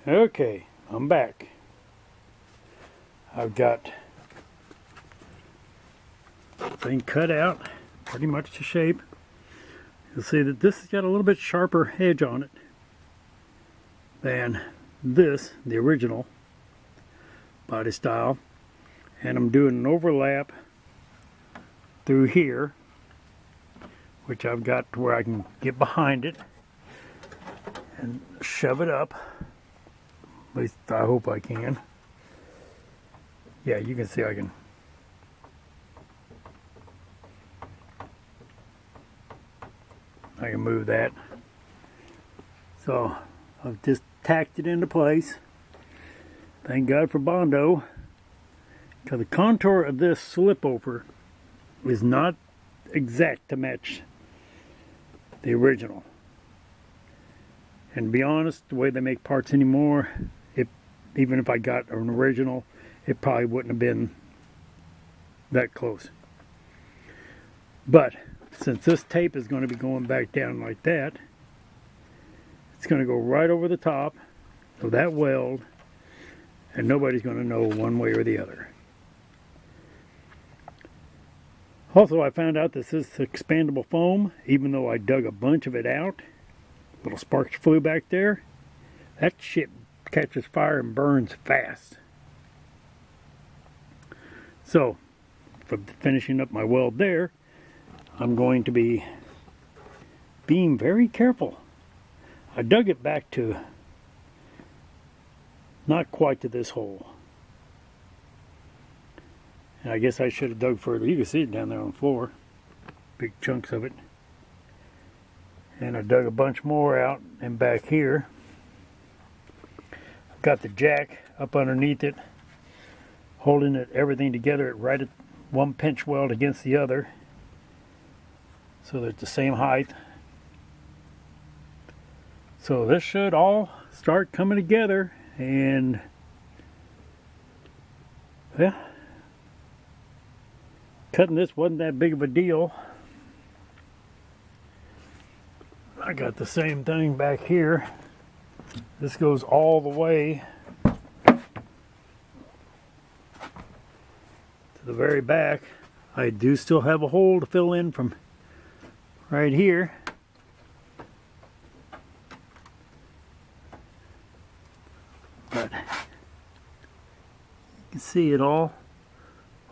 Okay, I'm back. I've got the thing cut out pretty much to shape. You'll see that this has got a little bit sharper edge on it than this, the original body style. And I'm doing an overlap through here, which I've got to where I can get behind it and shove it up. At least I hope I can. Yeah, you can see I can. I can move that. So I've just tacked it into place. Thank God for bondo, because the contour of this slip over is not exact to match the original. And to be honest, the way they make parts anymore, even if I got an original, it probably wouldn't have been that close. But since this tape is going to be going back down like that, it's going to go right over the top of that weld, and nobody's going to know one way or the other. Also, I found out this is expandable foam, even though I dug a bunch of it out. Little sparks flew back there. That shit catches fire and burns fast. So, for finishing up my weld there, I'm going to be being very careful. I dug it back to not quite to this hole. And I guess I should have dug further. You can see it down there on the floor. Big chunks of it. And I dug a bunch more out and back here. I've got the jack up underneath it, holding it everything together at right at one pinch weld against the other, so they're at the same height. So this should all start coming together, and yeah, cutting this wasn't that big of a deal. I got the same thing back here. This goes all the way to the very back. I do still have a hole to fill in from right here. But you can see it all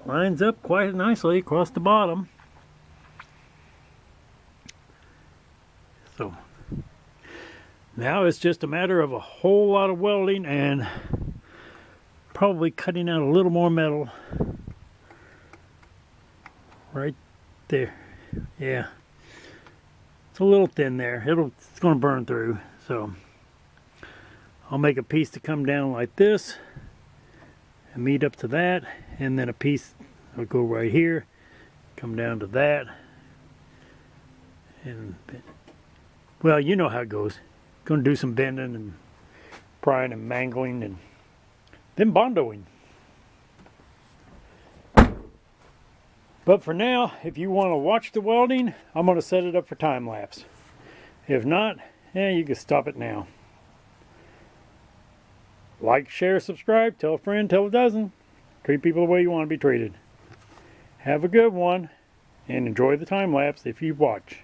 lines up quite nicely across the bottom. So now it's just a matter of a whole lot of welding and probably cutting out a little more metal right there. Yeah, it's a little thin there. It's going to burn through. So I'll make a piece to come down like this and meet up to that, and then a piece will go right here, come down to that, and well, you know how it goes. Going to do some bending and prying and mangling and then bondoing. But for now, if you want to watch the welding, I'm going to set it up for time lapse. If not, you can stop it now. Like, share, subscribe, tell a friend, tell a dozen. Treat people the way you want to be treated. Have a good one, and enjoy the time lapse if you watch.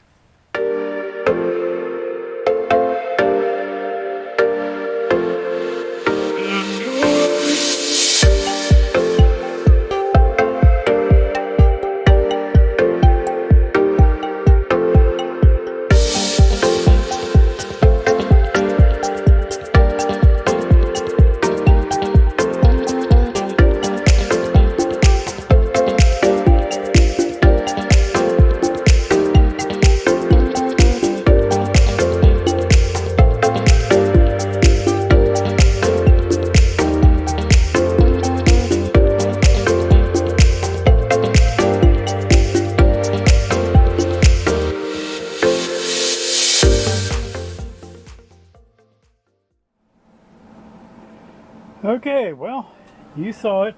Okay, well, you saw it.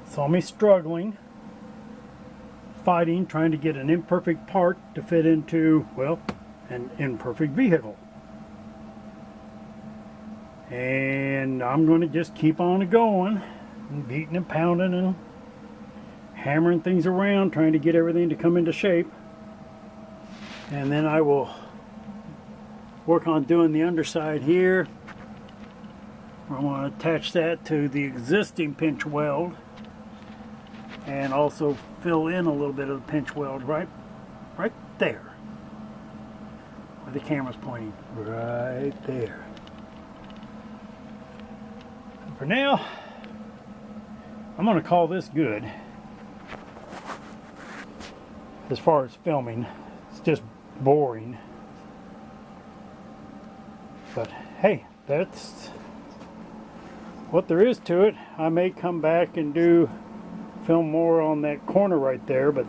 Saw me struggling, fighting, trying to get an imperfect part to fit into, well, an imperfect vehicle. And I'm going to just keep on going, and beating and pounding and hammering things around, trying to get everything to come into shape. And then I will work on doing the underside here. I want to attach that to the existing pinch weld and also fill in a little bit of the pinch weld right there where the camera's pointing, right there. And for now, I'm going to call this good. As far as filming, it's just boring. But hey, that's what there is to it. I may come back and film more on that corner right there, but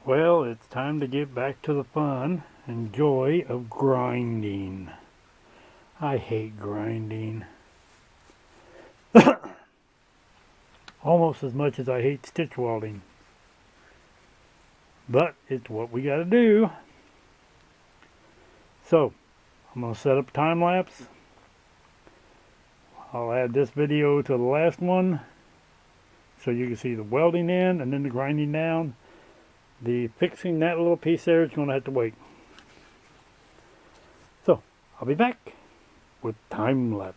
well, it's time to get back to the fun and joy of grinding. I hate grinding. Almost as much as I hate stitch welding. But it's what we gotta do. So, I'm gonna set up a time lapse. I'll add this video to the last one so you can see the welding in and then the grinding down. The fixing that little piece there is going to have to wait. So, I'll be back with time lapse.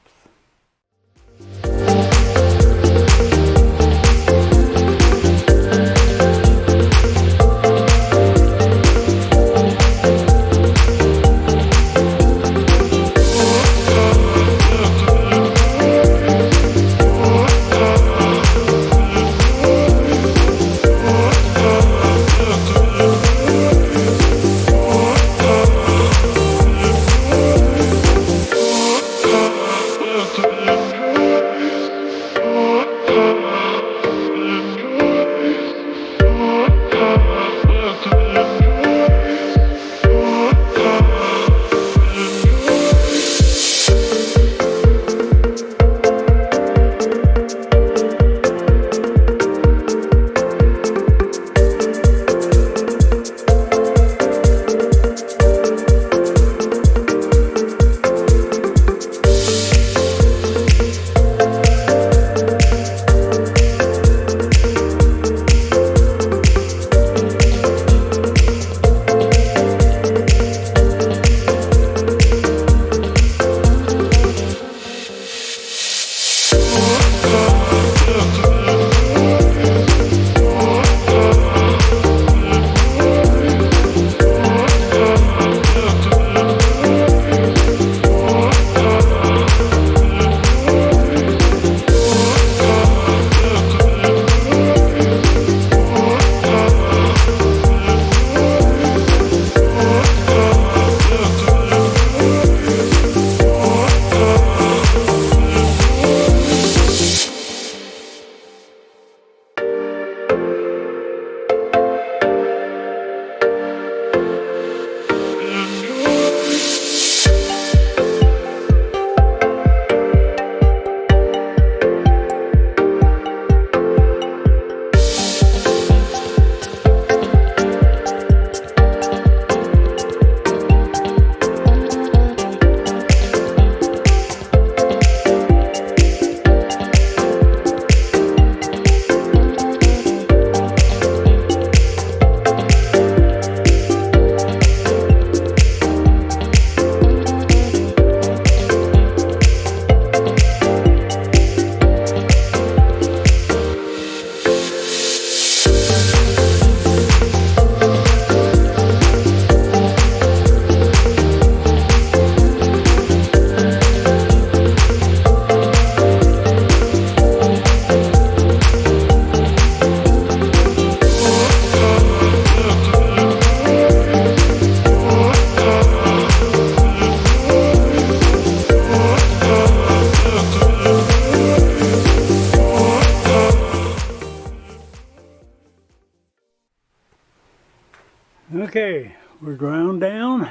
Okay, we're ground down.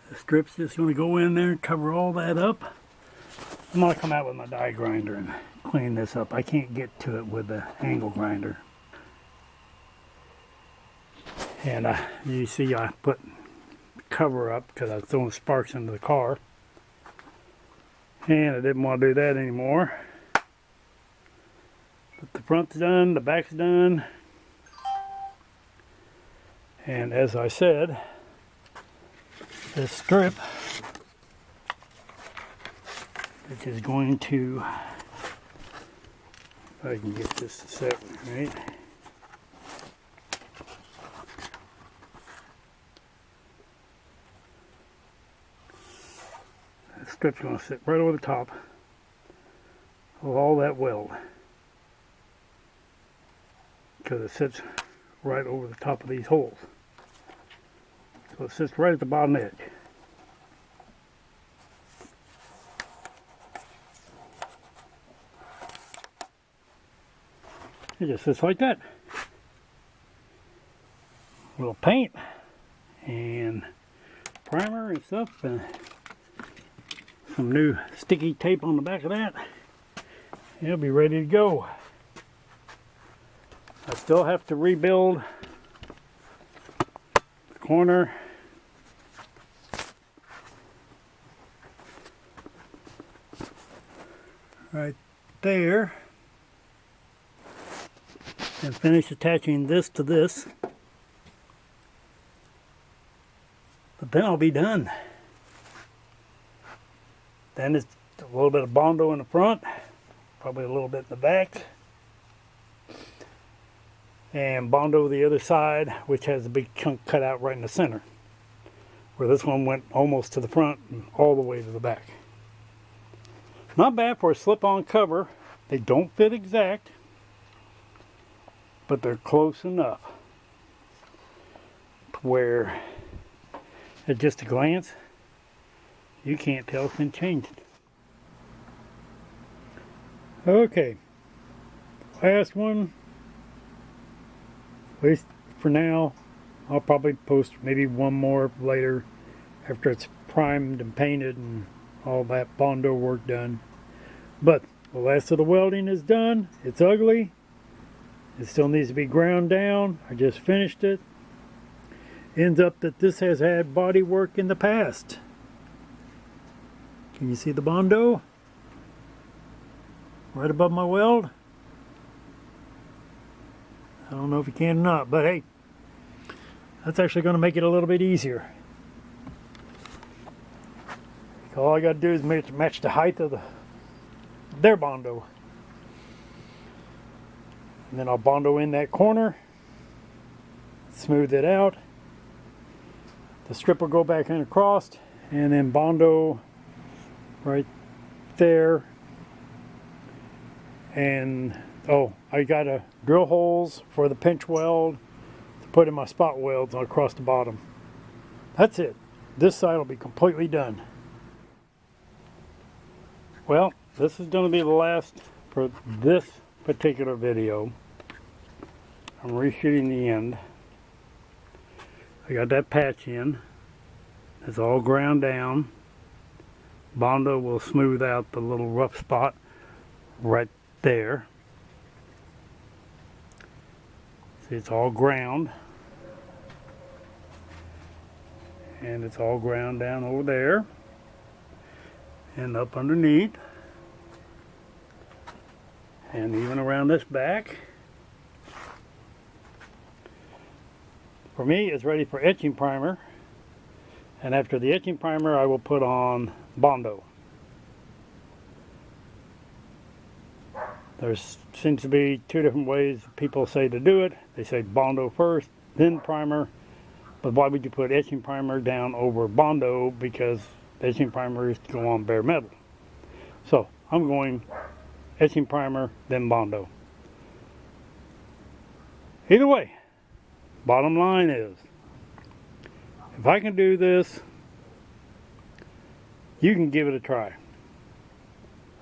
The strip's just going to go in there and cover all that up. I'm going to come out with my die grinder and clean this up. I can't get to it with the angle grinder. And you see I put cover up because I was throwing sparks into the car. And I didn't want to do that anymore. But the front's done, the back's done. And as I said, this strip, which is going to, if I can get this to set right. That strip's going to sit right over the top of all that weld, because it sits right over the top of these holes. So it sits right at the bottom edge. It just sits like that. A little paint and primer and stuff, and some new sticky tape on the back of that. It'll be ready to go. I still have to rebuild the corner right there and finish attaching this to this, but then I'll be done. Then it's a little bit of bondo in the front, probably a little bit in the back, and bondo the other side, which has a big chunk cut out right in the center, where this one went almost to the front and all the way to the back. Not bad for a slip-on cover. They don't fit exact, but they're close enough where at just a glance you can't tell it's been changed. Okay, last one, at least for now. I'll probably post maybe one more later after it's primed and painted and all that bondo work done. But the last of the welding is done. It's ugly. It still needs to be ground down. I just finished it. Ends up that this has had body work in the past. Can you see the bondo? Right above my weld. I don't know if you can or not, but hey, that's actually going to make it a little bit easier. All I got to do is match the height of their bondo. And then I'll bondo in that corner, smooth it out. The strip will go back in across, and then bondo right there. And oh, I got to drill holes for the pinch weld to put in my spot welds across the bottom. That's it. This side will be completely done. Well, this is going to be the last for this particular video. I'm reshooting the end. I got that patch in. It's all ground down. Bondo will smooth out the little rough spot right there. See, it's all ground. And it's all ground down over there. And up underneath. And even around this back. For me, it's ready for etching primer. And after the etching primer, I will put on bondo. There seems to be two different ways people say to do it. They say bondo first, then primer. But why would you put etching primer down over bondo? Because etching primer is to go on bare metal. So I'm going etching primer, then bondo. Either way, bottom line is, if I can do this, you can give it a try.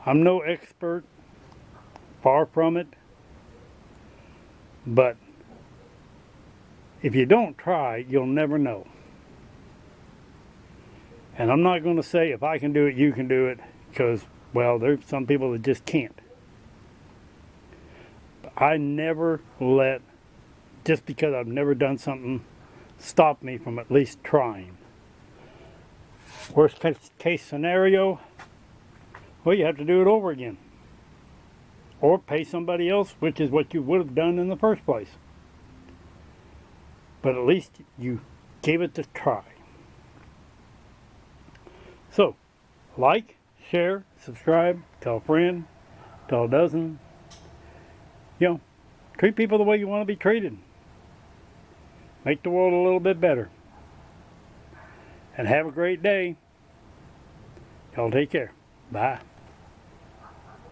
I'm no expert, far from it, but if you don't try, you'll never know. And I'm not going to say if I can do it, you can do it, because, well, there's some people that just can't. But I never let, just because I've never done something, stop me from at least trying. Worst case scenario, well, you have to do it over again. Or pay somebody else, which is what you would have done in the first place. But at least you gave it a try. So, like, share, subscribe, tell a friend, tell a dozen. You know, treat people the way you want to be treated. Make the world a little bit better. And have a great day. Y'all take care. Bye.